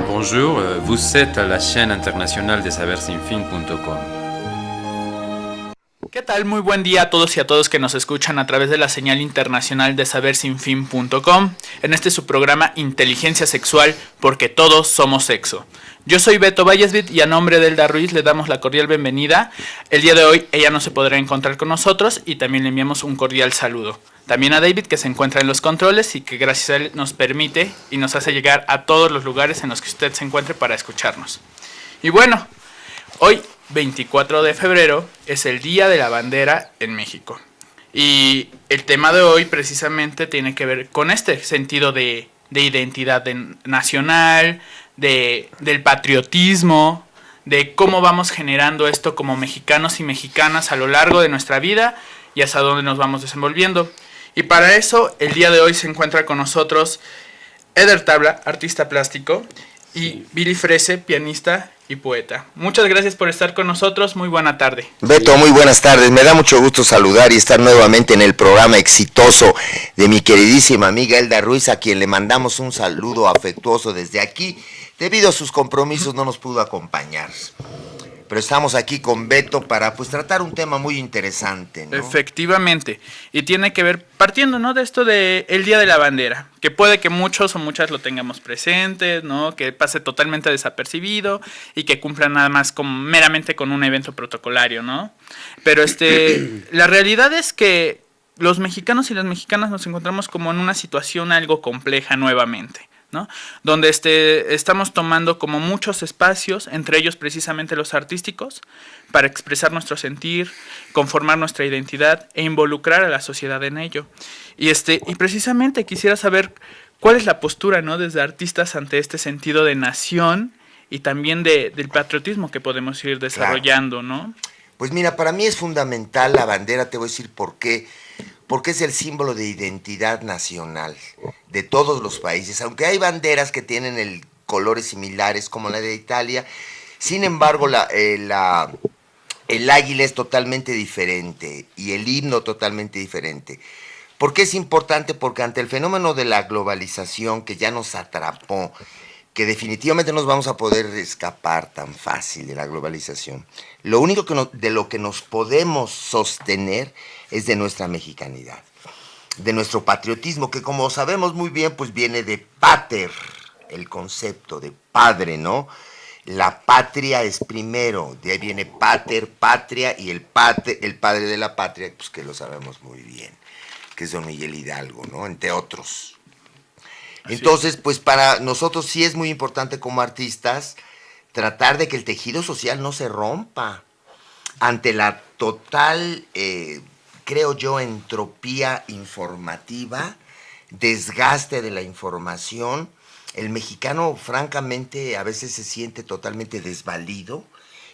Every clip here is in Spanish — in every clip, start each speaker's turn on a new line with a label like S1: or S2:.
S1: Bonjour, vous êtes à la chaîne internationale de sabersinfin.com.
S2: ¿Qué tal? Muy buen día a todos y a todos que nos escuchan a través de la señal internacional de sabersinfin.com. En este su programa Inteligencia Sexual, porque todos somos sexo. Yo soy Beto Vallesbit y a nombre de Elda Ruiz le damos la cordial bienvenida. El día de hoy ella no se podrá encontrar con nosotros y también le enviamos un cordial saludo. También a David, que se encuentra en los controles y que gracias a él nos permite y nos hace llegar a todos los lugares en los que usted se encuentre para escucharnos. Y bueno, hoy 24 de febrero es el Día de la Bandera en México. Y el tema de hoy precisamente tiene que ver con este sentido de identidad nacional, del patriotismo, de cómo vamos generando esto como mexicanos y mexicanas a lo largo de nuestra vida y hasta dónde nos vamos desenvolviendo. Y para eso, el día de hoy se encuentra con nosotros Eder Tabla, artista plástico, y Billy Frese, pianista y poeta. Muchas gracias por estar con nosotros, muy buena tarde.
S3: Beto, muy buenas tardes, me da mucho gusto saludar y estar nuevamente en el programa exitoso de mi queridísima amiga Elda Ruiz, a quien le mandamos un saludo afectuoso desde aquí. Debido a sus compromisos no nos pudo acompañar, pero estamos aquí con Beto para pues tratar un tema muy interesante, ¿no?
S2: Efectivamente, y tiene que ver, partiendo, ¿no?, de esto de el Día de la Bandera, que puede que muchos o muchas lo tengamos presentes, ¿no?, que pase totalmente desapercibido y que cumpla nada más meramente con un evento protocolario, ¿no? Pero la realidad es que los mexicanos y las mexicanas nos encontramos como en una situación algo compleja nuevamente, ¿no? Donde estamos tomando como muchos espacios, entre ellos precisamente los artísticos, para expresar nuestro sentir, conformar nuestra identidad e involucrar a la sociedad en ello. Y precisamente quisiera saber cuál es la postura, ¿no?, desde artistas ante este sentido de nación y también del patriotismo que podemos ir desarrollando, claro, ¿no?
S3: Pues mira, para mí es fundamental la bandera, te voy a decir por qué. Porque es el símbolo de identidad nacional de todos los países. Aunque hay banderas que tienen colores similares como la de Italia, sin embargo el águila es totalmente diferente y el himno totalmente diferente. ¿Por qué es importante? Porque ante el fenómeno de la globalización que ya nos atrapó, que definitivamente no nos vamos a poder escapar tan fácil de la globalización, lo único de lo que nos podemos sostener es de nuestra mexicanidad, de nuestro patriotismo, que como sabemos muy bien, pues viene de pater, el concepto de padre, ¿no? La patria es primero, de ahí viene pater, patria, y el padre de la patria, pues que lo sabemos muy bien, que es don Miguel Hidalgo, ¿no? Entre otros. Entonces, pues para nosotros sí es muy importante como artistas tratar de que el tejido social no se rompa ante la total, creo yo, entropía informativa, desgaste de la información. El mexicano, francamente, a veces se siente totalmente desvalido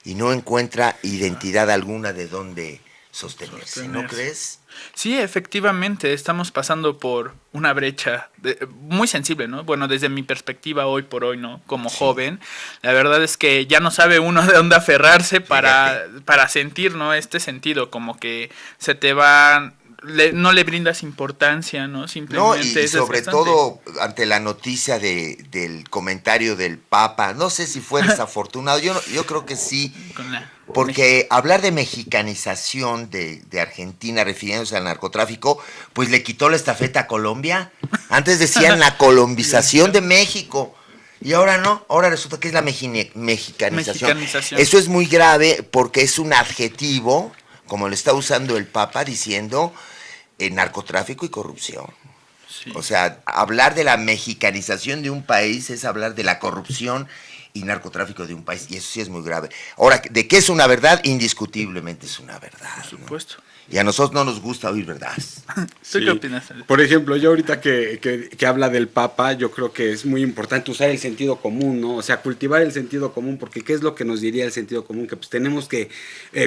S3: y no encuentra identidad alguna de dónde sostenerse, ¿no crees?
S2: Sí, efectivamente, estamos pasando por una brecha muy sensible, ¿no? Bueno, desde mi perspectiva hoy por hoy, ¿no? Como joven, la verdad es que ya no sabe uno de dónde aferrarse para sentir, ¿no?, este sentido, como que se te va, no le brindas importancia, ¿no? Simplemente
S3: no, y sobre todo ante la noticia del comentario del Papa, no sé si fue desafortunado, yo creo que sí, porque hablar de mexicanización de Argentina refiriéndose al narcotráfico, pues le quitó la estafeta a Colombia. Antes decían la colombización de México y ahora no, ahora resulta que es la mexicanización. Eso es muy grave porque es un adjetivo, como lo está usando el Papa, diciendo narcotráfico y corrupción. Sí. O sea, hablar de la mexicanización de un país es hablar de la corrupción y narcotráfico de un país, y eso sí es muy grave. Ahora, ¿de qué es una verdad? Indiscutiblemente es una verdad.
S2: Por supuesto.
S3: ¿No? Y a nosotros no nos gusta oír verdades.
S2: ¿Tú qué opinas?
S4: Por ejemplo, yo ahorita que habla del Papa, yo creo que es muy importante usar el sentido común, ¿no? O sea, cultivar el sentido común, porque ¿qué es lo que nos diría el sentido común? Que pues tenemos que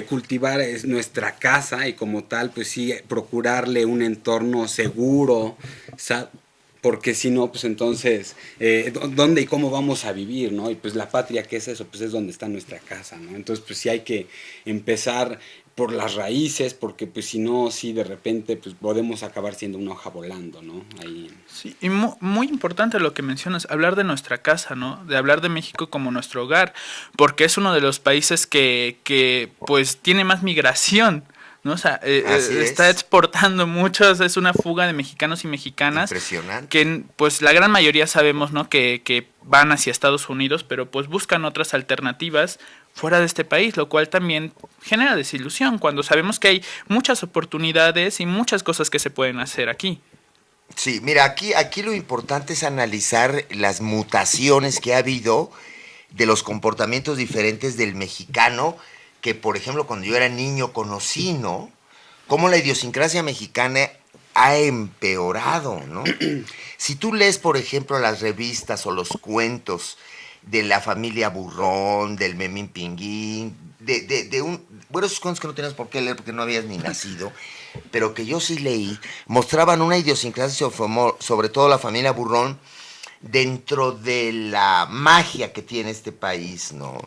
S4: cultivar nuestra casa y como tal, pues sí, procurarle un entorno seguro, porque si no, pues entonces, ¿dónde y cómo vamos a vivir, no? Y pues la patria, ¿qué es eso? Pues es donde está nuestra casa, ¿no? Entonces, pues sí hay que empezar por las raíces, porque pues si no, sí de repente, pues podemos acabar siendo una hoja volando, ¿no? Ahí.
S2: Sí, y muy importante lo que mencionas, hablar de nuestra casa, ¿no? De hablar de México como nuestro hogar, porque es uno de los países que pues tiene más migración, ¿no? O sea, está exportando muchos, es una fuga de mexicanos y mexicanas.
S3: Impresionante.
S2: Que pues la gran mayoría sabemos, ¿no? Que van hacia Estados Unidos, pero pues buscan otras alternativas fuera de este país, lo cual también genera desilusión cuando sabemos que hay muchas oportunidades y muchas cosas que se pueden hacer aquí.
S3: Sí, mira, aquí lo importante es analizar las mutaciones que ha habido de los comportamientos diferentes del mexicano, que por ejemplo cuando yo era niño conocí, ¿no? Cómo la idiosincrasia mexicana ha empeorado, ¿no? Si tú lees, por ejemplo, las revistas o los cuentos de la familia Burrón, del Memín Pinguín, bueno, esos cuentos que no tenías por qué leer porque no habías ni nacido, pero que yo sí leí, mostraban una idiosincrasia, sobre todo la familia Burrón, dentro de la magia que tiene este país, ¿no?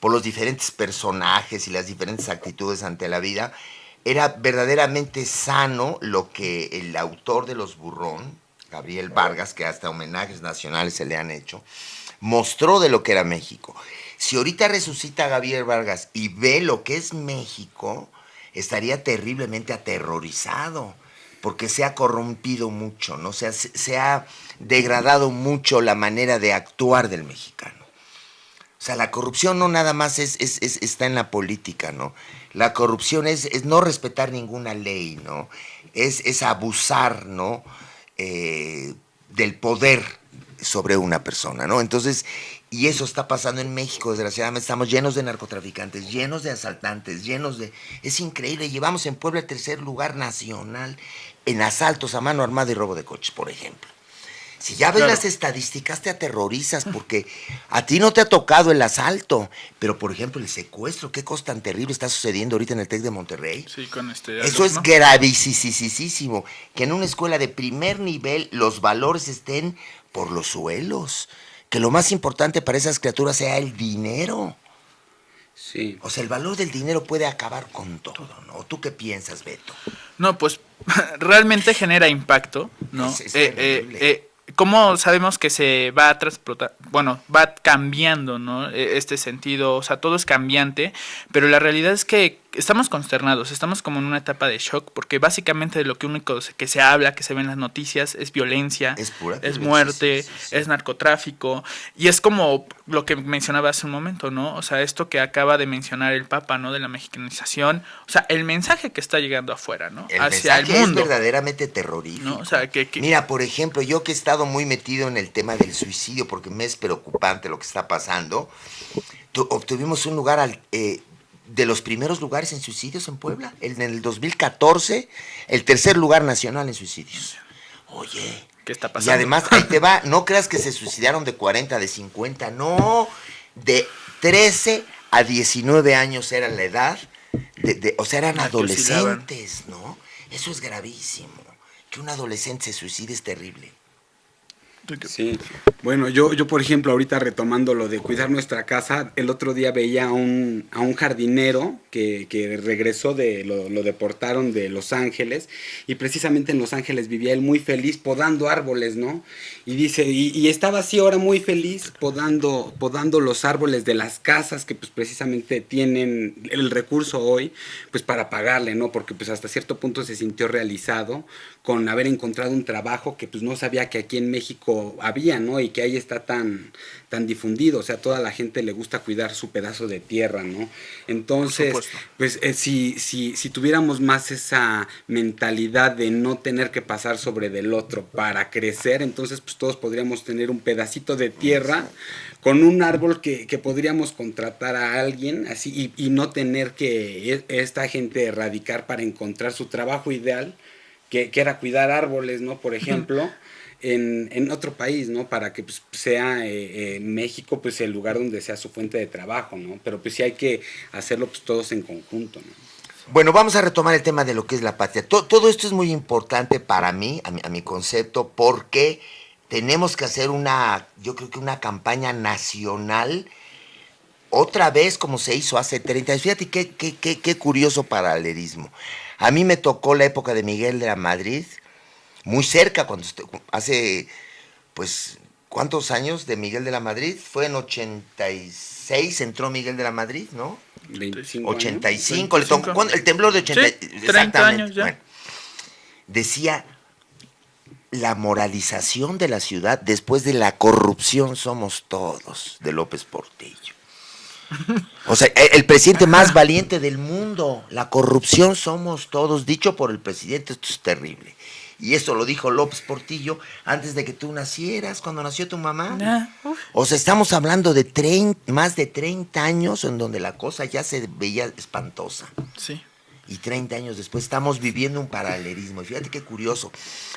S3: Por los diferentes personajes y las diferentes actitudes ante la vida. Era verdaderamente sano lo que el autor de Los Burrón, Gabriel Vargas, que hasta homenajes nacionales se le han hecho, mostró de lo que era México. Si ahorita resucita Gabriel Vargas y ve lo que es México, estaría terriblemente aterrorizado, porque se ha corrompido mucho, ¿no? Se ha degradado mucho la manera de actuar del mexicano. O sea, la corrupción no nada más está en la política, ¿no? La corrupción es no respetar ninguna ley, ¿no? Es abusar, ¿no? Del poder sobre una persona, ¿no? Entonces, y eso está pasando en México, desgraciadamente. Estamos llenos de narcotraficantes, llenos de asaltantes, llenos de... Es increíble, llevamos en Puebla el 3er lugar nacional en asaltos a mano armada y robo de coches, por ejemplo. Si ya ves las estadísticas te aterrorizas porque a ti no te ha tocado el asalto, pero por ejemplo el secuestro, qué cosa tan terrible está sucediendo ahorita en el TEC de Monterrey.
S2: Sí, con
S3: Eso
S2: alumno.
S3: es gravísimo, que en una escuela de primer nivel los valores estén por los suelos, que lo más importante para esas criaturas sea el dinero.
S4: Sí.
S3: O sea, el valor del dinero puede acabar con todo, ¿no? ¿Tú qué piensas, Beto?
S2: No, pues realmente genera impacto, ¿no?
S3: Es terrible.
S2: ¿Cómo sabemos que se va a transportar? Bueno, va cambiando, ¿no? Este sentido, o sea, todo es cambiante, pero la realidad es que estamos consternados, estamos como en una etapa de shock, porque básicamente de lo que único que se habla, que se ve en las noticias, es violencia,
S3: Es pura
S2: es
S3: violencia,
S2: muerte,
S3: sí.
S2: es narcotráfico, y es como lo que mencionaba hace un momento, ¿no? O sea, esto que acaba de mencionar el Papa, ¿no? De la mexicanización, o sea, el mensaje que está llegando afuera, ¿no?
S3: El
S2: Hacia el
S3: mensaje
S2: mundo.
S3: es verdaderamente terrorífico.
S2: ¿No? O sea, que...
S3: Mira, por ejemplo, yo que he estado muy metido en el tema del suicidio, porque me es preocupante lo que está pasando, obtuvimos un lugar de los primeros lugares en suicidios en Puebla. En el 2014, el 3er lugar nacional en suicidios. Oye.
S2: ¿Qué está pasando?
S3: Y además, ahí te va, no creas que se suicidaron de 40, de 50, no, de 13 a 19 años era la edad, o sea, eran adolescentes, ¿no? Eso es gravísimo. Que un adolescente se suicide es terrible.
S4: Sí, bueno, yo por ejemplo, ahorita retomando lo de cuidar nuestra casa, el otro día veía a un jardinero que regresó lo deportaron de Los Ángeles, y precisamente en Los Ángeles vivía él muy feliz podando árboles, ¿no? Y dice, y estaba así ahora muy feliz podando los árboles de las casas que pues precisamente tienen el recurso hoy, pues para pagarle, ¿no? Porque pues hasta cierto punto se sintió realizado con haber encontrado un trabajo que pues no sabía que aquí en México había, ¿no? Y que ahí está tan difundido, o sea, toda la gente le gusta cuidar su pedazo de tierra, ¿no? Entonces, pues si tuviéramos más esa mentalidad de no tener que pasar sobre del otro para crecer, entonces pues todos podríamos tener un pedacito de tierra con un árbol que podríamos contratar a alguien así y no tener que esta gente erradicar para encontrar su trabajo ideal, que era cuidar árboles, ¿no? Por ejemplo, en otro país, ¿no? Para que pues, sea México pues el lugar donde sea su fuente de trabajo, ¿no? Pero pues sí hay que hacerlo pues todos en conjunto, ¿no?
S3: Bueno, vamos a retomar el tema de lo que es la patria. Todo esto es muy importante para mí, a mi concepto, porque tenemos que hacer yo creo que una campaña nacional, otra vez como se hizo hace 30 años. Fíjate qué curioso paralelismo. A mí me tocó la época de Miguel de la Madrid, muy cerca, hace, pues, ¿cuántos años de Miguel de la Madrid? Fue en 86, entró Miguel de la Madrid, ¿no?
S4: 25
S3: 85,
S2: años.
S3: le tocó el temblor de 80,
S2: Sí, 30 años ya.
S3: Bueno, decía, la moralización de la ciudad después de la corrupción somos todos, de López Portillo. O sea, el presidente más valiente del mundo, la corrupción somos todos, dicho por el presidente, esto es terrible. Y eso lo dijo López Portillo antes de que tú nacieras, cuando nació tu mamá. O sea, estamos hablando de más de 30 años en donde la cosa ya se veía espantosa.
S2: Sí.
S3: Y 30 años después estamos viviendo un paralelismo. Y fíjate qué curioso.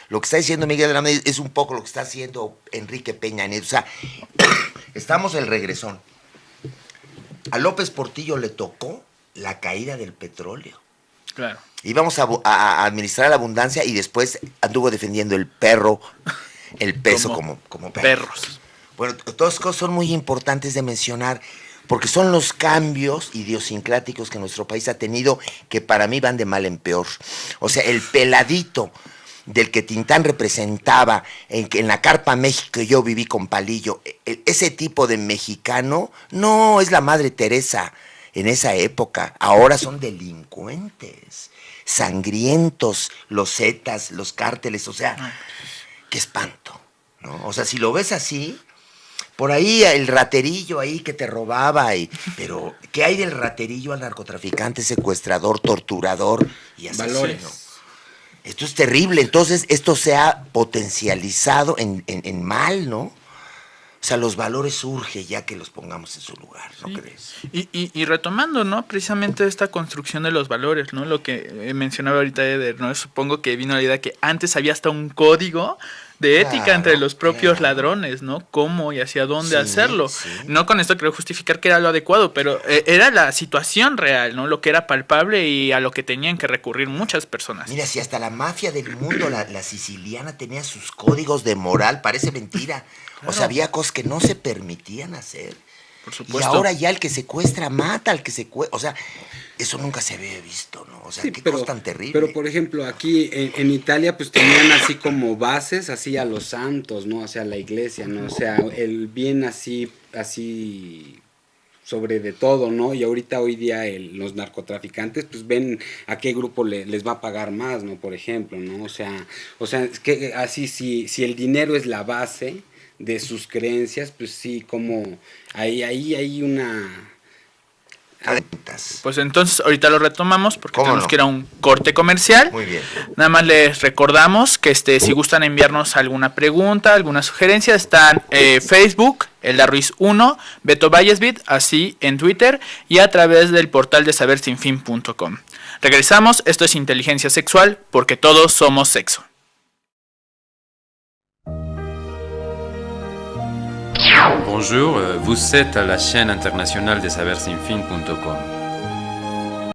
S3: Lo que está diciendo Miguel de la Madrid es un poco lo que está haciendo Enrique Peña Nieto. O sea, estamos el regresón. A López Portillo le tocó la caída del petróleo.
S2: Claro.
S3: Íbamos a administrar la abundancia y después anduvo defendiendo el peso como
S2: Perros.
S3: Bueno, todas esas cosas son muy importantes de mencionar porque son los cambios idiosincráticos que nuestro país ha tenido que para mí van de mal en peor. O sea, el peladito del que Tintán representaba en la Carpa México, yo viví con Palillo, ese tipo de mexicano no es la Madre Teresa en esa época. Ahora son delincuentes, sangrientos, los zetas, los cárteles, o sea, qué espanto, ¿no? O sea, si lo ves así, por ahí el raterillo ahí que te robaba, pero ¿qué hay del raterillo al narcotraficante, secuestrador, torturador y asesino?
S4: Valores.
S3: Esto es terrible. Entonces, esto se ha potencializado en mal, ¿no? O sea, los valores surge ya que los pongamos en su lugar, ¿no crees?
S2: Y retomando, ¿no? Precisamente esta construcción de los valores, ¿no? Lo que mencionaba ahorita Eder, ¿no? Supongo que vino la idea que antes había hasta un código de ética entre los propios ladrones, ¿no? Cómo y hacia dónde hacerlo.
S3: Sí.
S2: No con esto quiero justificar que era lo adecuado, pero era la situación real, ¿no? Lo que era palpable y a lo que tenían que recurrir muchas personas.
S3: Mira, si hasta la mafia del mundo, la siciliana, tenía sus códigos de moral, parece mentira.
S2: Claro.
S3: O sea, había cosas que no se permitían hacer.
S2: Por supuesto.
S3: Y ahora ya el que secuestra mata al que secuestra. O sea, eso nunca se había visto, ¿no? O sea,
S4: Sí,
S3: qué cosa tan terrible.
S4: Pero, por ejemplo, aquí en Italia, pues tenían así como bases, así a los santos, ¿no? O sea, la iglesia, ¿no? O sea, el bien así sobre de todo, ¿no? Y ahorita, hoy día, los narcotraficantes, pues ven a qué grupo les va a pagar más, ¿no? Por ejemplo, ¿no? O sea, es que así, si el dinero es la base de sus creencias, pues sí, como ahí hay una...
S2: Pues entonces ahorita lo retomamos porque tenemos que ir a un corte comercial.
S3: Muy bien.
S2: Nada más les recordamos que si gustan enviarnos alguna pregunta, alguna sugerencia, están Facebook, Elda Ruiz 1, Beto Vallesbit, así en Twitter y a través del portal de sabersinfin.com. Regresamos, esto es Inteligencia Sexual porque todos somos sexo.
S1: Bonjour, vous êtes à la chaîne internationale des sabersinfin.com.